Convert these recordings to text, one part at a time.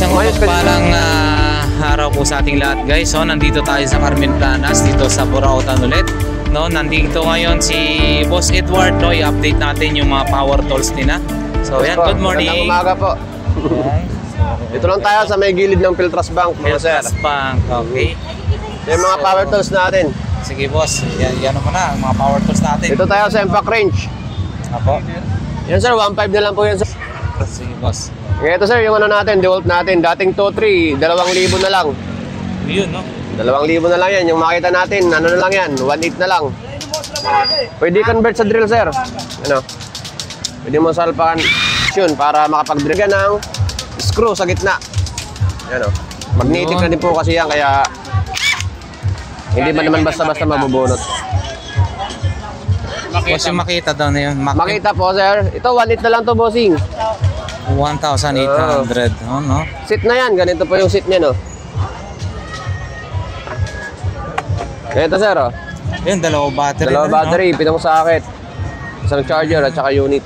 Isang mapagpalang araw po sa ating lahat guys. So nandito tayo sa Carmen Planas dito sa Burautan ulit. No, nandito ngayon si Boss Edward, no, i-update natin yung mga power tools nila. So yan, good morning. Magandang umaga po. Dito lang tayo sa may gilid ng Piltras Bank, mga sir. Piltras Bank, okay. Yung mga power tools natin. Sige boss, yan naman na, mga power tools natin. Dito tayo sa Impact Range. Apo. Yan sir, 1.5 na lang po yan sir. Sige boss. Ito sir, yung ano natin, DeWalt natin, dating 2.3, 2,000 na lang. Yun, no? 2,000 na lang yan, yung makita natin, ano na lang yan, 1.8 na lang. Pwede convert sa drill sir. Ano? Pwede mo salpakan yun para makapag-drill ka ng screw sa gitna. Yan o. Magnetic na din po kasi yan, kaya hindi ba naman basta-basta mabubunot. Boss, yung makita daw na yun. Makita po sir. Ito 1.8 na lang to bossing. 1,800. Oh, no? Seat na yan. Ganito po yung seat niya no. Ganito sir oh. Yun, dalawang battery. Dalawang battery, no? 7 socket. Isang charger at saka unit.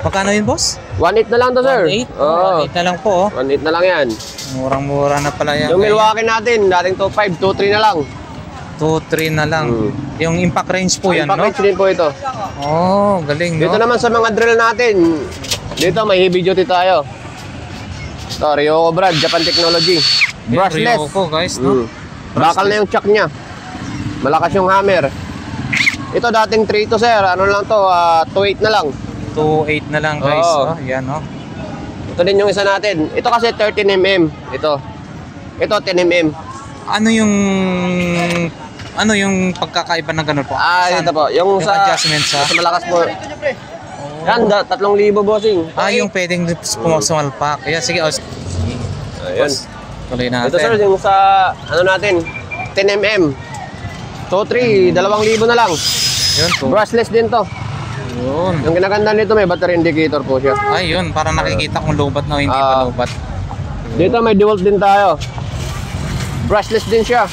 Magkano yun boss? 1.8 na lang to sir. 1.8? Oh, 1.8 na lang po. 1.8 na lang yan. Murang-mura na pala yan. Yung Milwaukee natin, dating 2.5, 2.3 na lang. 2.3 na lang. Yung impact range po yan, impact no? range din po ito. Oh, galing, no? Dito naman sa mga drill natin, dito may heavy duty tayo. Ito, Ryoko brand, Japan Technology. Brushless. Ryoko guys, no? Bakal na yung chuck niya. Malakas yung hammer. Ito dating 3 to sir, ano lang to, 2.8 na lang. 2.8 na lang guys, oh. Yan, no? Ito din yung isa natin. Ito kasi 13mm. Ito 10mm. Ano yung pagkakaiba ng ganun po? Ito po. Yung sa adjustment sa malakas po. Yan, 3,000 bossing. Yung pwedeng sumalpak. Kaya sige, ayun. Tuloy natin. Ito sir, yung sa ano natin, 10mm. 2.3, 2,000 na lang. Yun po. Brushless din to. Yun. Yung kinaganda nito may battery indicator po siya. Ayun, para nakikita kung lubat na o hindi pa lubat. Dito may DeWalt din tayo. Brushless din siya.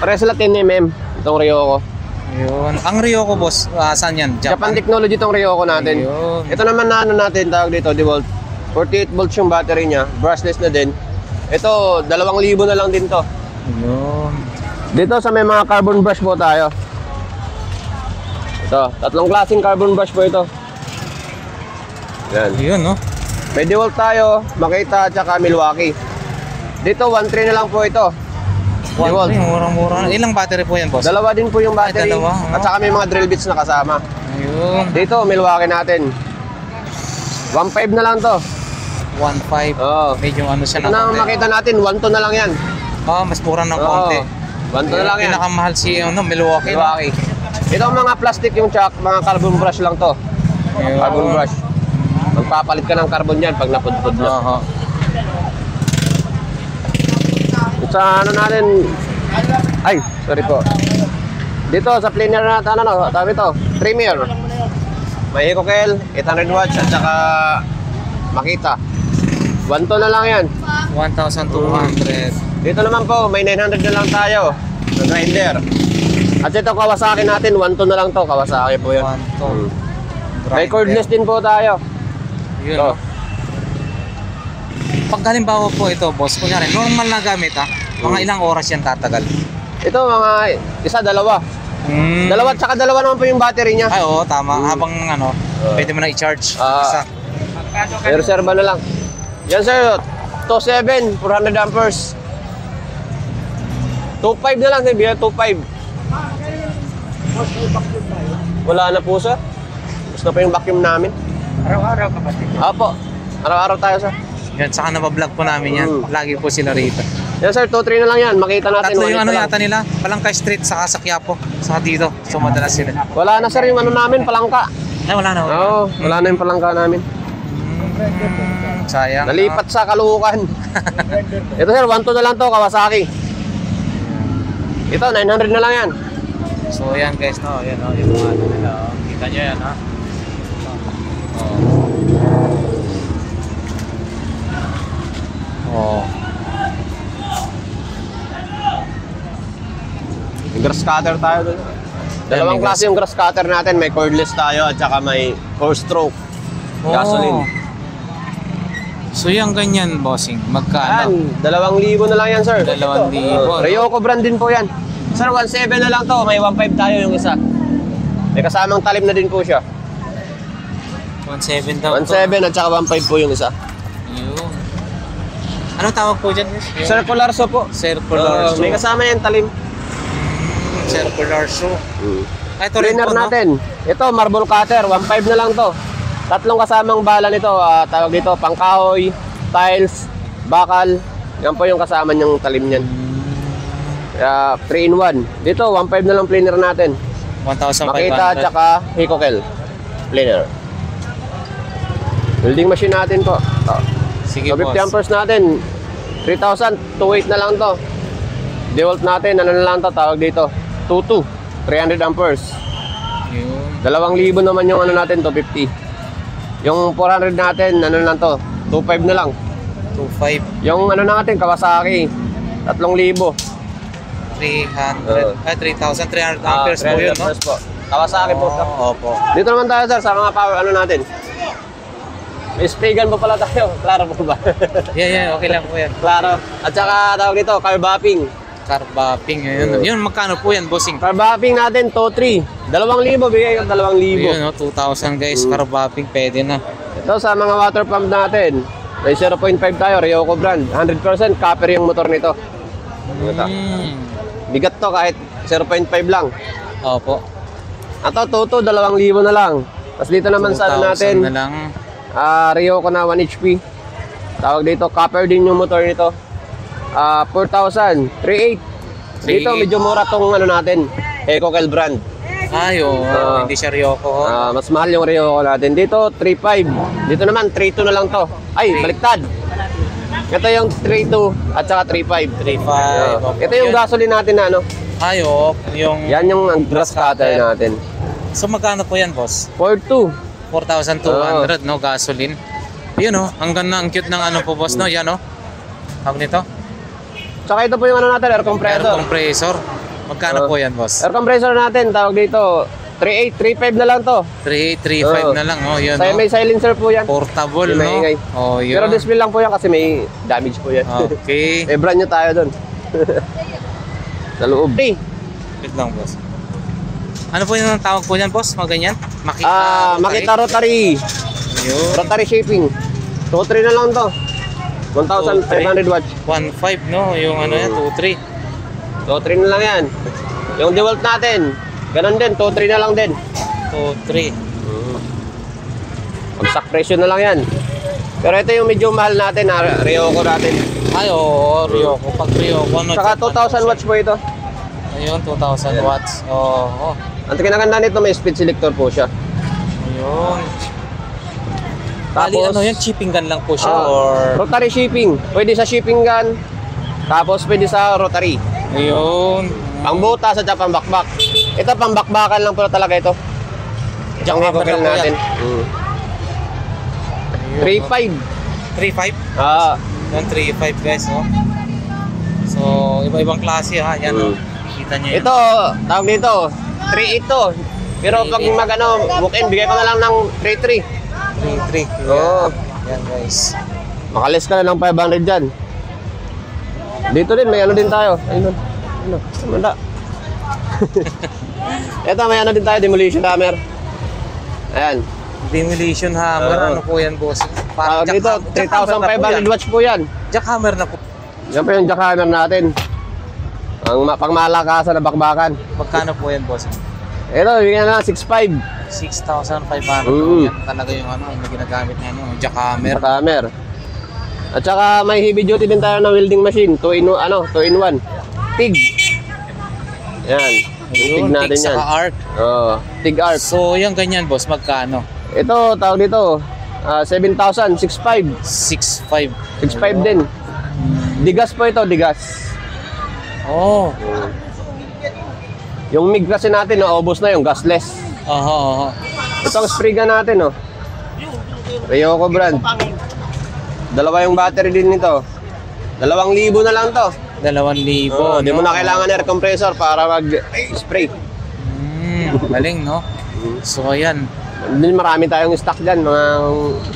Pareho sila 10mm itong Ryoko. Yun. Ang Ryoko boss, saan yan? Japan Technology itong Ryoko natin. Ayun. Ito naman na ano natin, tawag dito, DeWalt. 48 volts yung battery niya. Brushless na din. Ito, 2,000 na lang din to. Yun. Dito sa may mga carbon brush po tayo. Ito, 3 klaseng carbon brush po ito. Yan. Yun, no? May DeWalt tayo, Makita at saka Milwaukee. Dito 1.3 na lang po ito. DeWalt. Murang-mura. Ilang battery po yan, boss? Dalawa din po yung battery. Dalawa, At saka may mga drill bits na kasama. Ayun. Dito Milwaukee natin. 1.5 na lang to. 1.5. Oo. Medyo ano siya Ito na makita natin, 1.2 na lang yan. Mas mura ng konti. 1.2 na lang yan. Pinakamahal si Milwaukee. Milwaukee. Ito ang mga plastic yung chuck, mga carbon brush lang to. Ayun. Carbon brush. Magpapalit ka ng carbon yan pag napudpud na. Sa ano natin, ay, sorry po. Dito sa planer natin, tawag ito, Premier. May Hikokel, 800 watts at saka Makita. 1.2 na lang yan. 1,200. Dito naman po, may 900 na lang tayo. Na grinder. At ito Kawasaki natin, 1.2 na lang to. Kawasaki po yun. 1.2. May cordless din po tayo. Yun. Ito. Pag halimbawa po ito, boss, kunyari, normal na gamit mga ilang oras yan tatagal? Ito mga isa, dalawa. Dalawa at saka dalawa naman po yung battery niya. Ay, oo, tama. Habang pwede mo na i-charge. Isa. May reserva na lang. Yan sir, 2.7, 400 amperes. 2.5 na lang, sir. 2.5. Wala na po sir. Gusto na po yung vacuum namin. Araw-araw kapatid. Apo, araw-araw tayo sir. Yan, saka nabablog po namin yan. Lagi po sila rito. Yan sir, 2.3 na lang yan. Makita natin. Tatlo yung ano yata nila. Palangka Street, saka sa Quiapo. Saka dito. So madalas sila. Wala na sir yung ano namin, palangka. Ay, wala na. Oo, wala na yung palangka namin. Sayang. Nalipat sa Caloocan. Ito sir, 1.2 na lang to, Kawasaki. Ito, 900 na lang yan. So yan guys, no. Yan, yung mga ano nila. Kita nyo yan, ha. Grass cutter tayo doon. Dalawang klase yung grass cutter natin. May cordless tayo at saka may 4-stroke gasoline. So yung ganyan, bossing, magkano? Yan, 2,000 na lang yan, sir. 2,000. Ryoko brand din po yan. Sir, 1,700 na lang to. May 1,500 tayo yung isa. May kasamang talim na din po siya. 1,700 daw. 1,700 at saka 1,500 po yung isa. Yun. Ano tawag po dyan? Circular saw po. Circular saw. May kasama yan talim. Circular saw. Ito rin Cleaner po, no? natin. Ito, marble cutter. 1,500 na lang to. Tatlong kasamang bala nito. Tawag dito, pangkahoy, tiles, bakal. Yan po yung kasama niyang talim niyan. 3-in-1. Dito, 1,500 na lang cleaner natin. 1,500. Makita at saka Hikokel cleaner. Welding machine natin po. Sige, So, 50 boss. amperes natin. 3,000. 2.8 na lang to. DeWalt natin. Ano na lang to? Tawag dito. 2.2. 300 amperes. Yun. 2,000 naman yung ano natin to. 50. Yung 400 natin. Ano na lang to? 2.5 na lang. 2,500. Yung ano natin. Kawasaki. 3,000. 3,300 amperes po yun, no? amperes po. Kawasaki po. Opo. Dito naman tayo, sir, sa mga power ano natin. May spray gun pa pala tayo. Klaro po ba? Yeah, okay lang po yan. Klaro. At saka tawag dito, carbapping. Carbapping, yun. Yun, magkano po yan, bossing? Carbapping natin, to 3. 2,000, bigay ko 2,000. Yun, no? 2,000 guys, carbapping, pwede na. Ito sa mga water pump natin. May 0.5 tayo, Ryoko brand. 100% copper yung motor nito. Ito. Bigat to kahit 0.5 lang. Opo. Ito, Toto, 2,000 na lang. Tapos dito naman sa ano 2,000 natin, na lang. Ryoko na 1 HP. Tawag dito, copper din yung motor nito. 4,000, 3,800. Dito medyo mura tong ano natin, Hikokel brand. Hindi siya Ryoko. Mas mahal yung Ryoko natin. Dito, 3,500. Dito naman, 3,200 na lang to. Ay, baliktad. Ito yung 3,200 at saka 3,500. 3,500. Ito yung gasoline natin na ano. Yung... Yan yung grass cutter natin. So magkano po yan, boss? 4,200. 4,200, no? Gasoline. Yun, no? Ang ganda, ang cute ng ano po, boss, no? Yan, no? Tawag nito? Tsaka ito po yung ano natin, air compressor. Air compressor. Magkano po yan, boss? Air compressor natin, tawag dito, 3,800, 3,500 na lang to. 3,835 na lang, oh, yun, no? May silencer po yan. Portable, Yung no? maingay. Oh, yun. Pero display lang po yan kasi may damage po yan. Okay. May brand nyo tayo doon. Sa loob. Wait lang, boss. Ano po yung tawag po yan, boss? Mga ganyan? Makita rotary. Yun. Rotary shaping. 2-3 na lang to. 1,500 watts. 1,500, no? Yung ano yan, 2,300. 2-3 na lang yan. Yung DeWalt natin, ganun din, 2-3 na lang din. 2,300. Pagsak presyo na lang yan. Pero ito yung medyo mahal natin, Ryoko natin. Ryoko. Pag Ryoko, ano? Saka 2,000 watts po ito. Ayun, 2,000 watts. Oo. Ang kinaganda nito, may speed selector po siya. Ayun. Bali, Tapos, ano yan? Shipping gun lang po siya or... rotary shipping. Pwede sa shipping gun. Tapos pwede sa rotary. Ayun. Pangbutas at saka pambakbak. Ito, pambakbakan lang po talaga ito. Yung Hikokel na po natin. yan. 3,500. 3,500? Yan, 3,500 guys, no? So, iba-ibang klase ha. Yan, no? Kita nyo yun. Ito, tawag dito, 3,800 to. Pero pag walk-in, bigay ko na lang ng 3,300. 3,300. Oo. Yan, guys. Makalis ka na ng 500 dyan. Dito din, may ano din tayo. Ayun. Ano? Manda. Ito, may ano din tayo, demolition hammer. Ayan. Demolition hammer. Ano po yan, boss? Dito, 3,500 watts po yan. Jackhammer na po. Yan po yung jackhammer natin. Ang pangmalakasan na bakbakan. Magkano po yan, boss? Ito, bigyan na 6,500. 6,500. Yan talaga yung ano, yung ginagamit niya, no? Jackhammer. Jackhammer. At saka may heavy duty din tayo na welding machine. 2-in-1. TIG. Yan. Yung TIG natin yan. Saka arc. Oo. TIG arc. So, yung ganyan, boss, magkano? Ito, tawag dito. 7,000. 6,500. 6,500. 6,500 din. Digas po ito, digas. Oh. Yung MIG kasi natin, naubos na yung gasless. Oho. Ito ang spray gun natin, oh. Ryoko brand. Dalawa yung battery din nito. 2,000 na lang to. 2,000. Di mo na kailangan air compressor para mag-spray. Galing, no? So, ayan. Marami tayong stock dyan.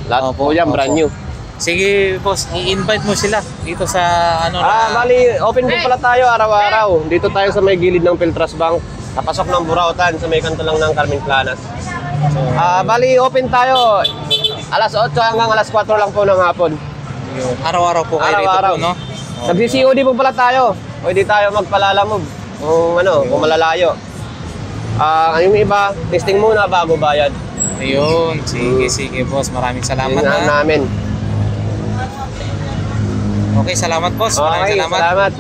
Lahat po yan, brand new. Sige, boss, i-invite mo sila dito sa ano Bali, open po pala tayo araw-araw. Dito tayo sa may gilid ng Piltras Bank. Kapasok ng Burautan sa may kanto lang ng Carmen Planas. Bali, open tayo. Alas 8 hanggang alas 4 lang po ng hapon. Araw-araw po kayo Araw-araw. dito po, no? Nag-COD po pala tayo. Pwede tayo magpalalamog kung malalayo. Yung iba, testing muna bago bayad. Ayun, sige boss. Maraming salamat Yun ha. namin. Okay, salamat boss. Maraming salamat.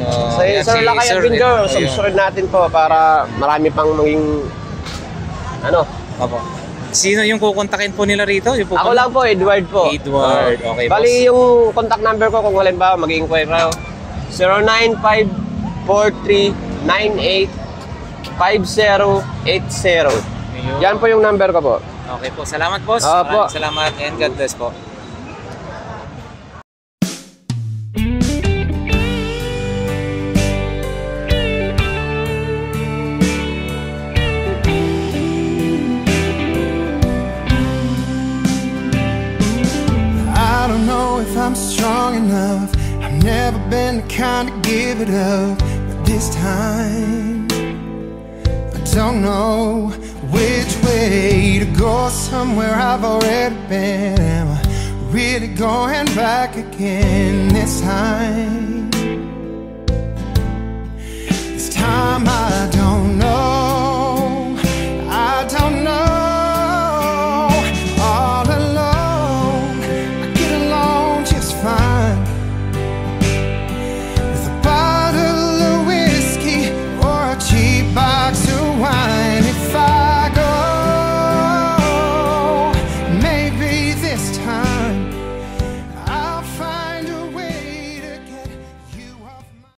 Sir Lakay Adventure, subscribe natin po para marami pang maging Opo. Sino yung kukontakin po nila rito? Ako lang po, Edward po. Edward, okay boss. Bali yung contact number ko kung halimbawa mag-inquire kayo. 09543985080. Yan po yung number ko po. Okay po, salamat boss. Opo. Maraming salamat and God bless po. I don't know if I'm strong enough. I've never been the kind to give it up, but this time I don't know which way to go. Somewhere I've already been. Am I really going back again this time? This time I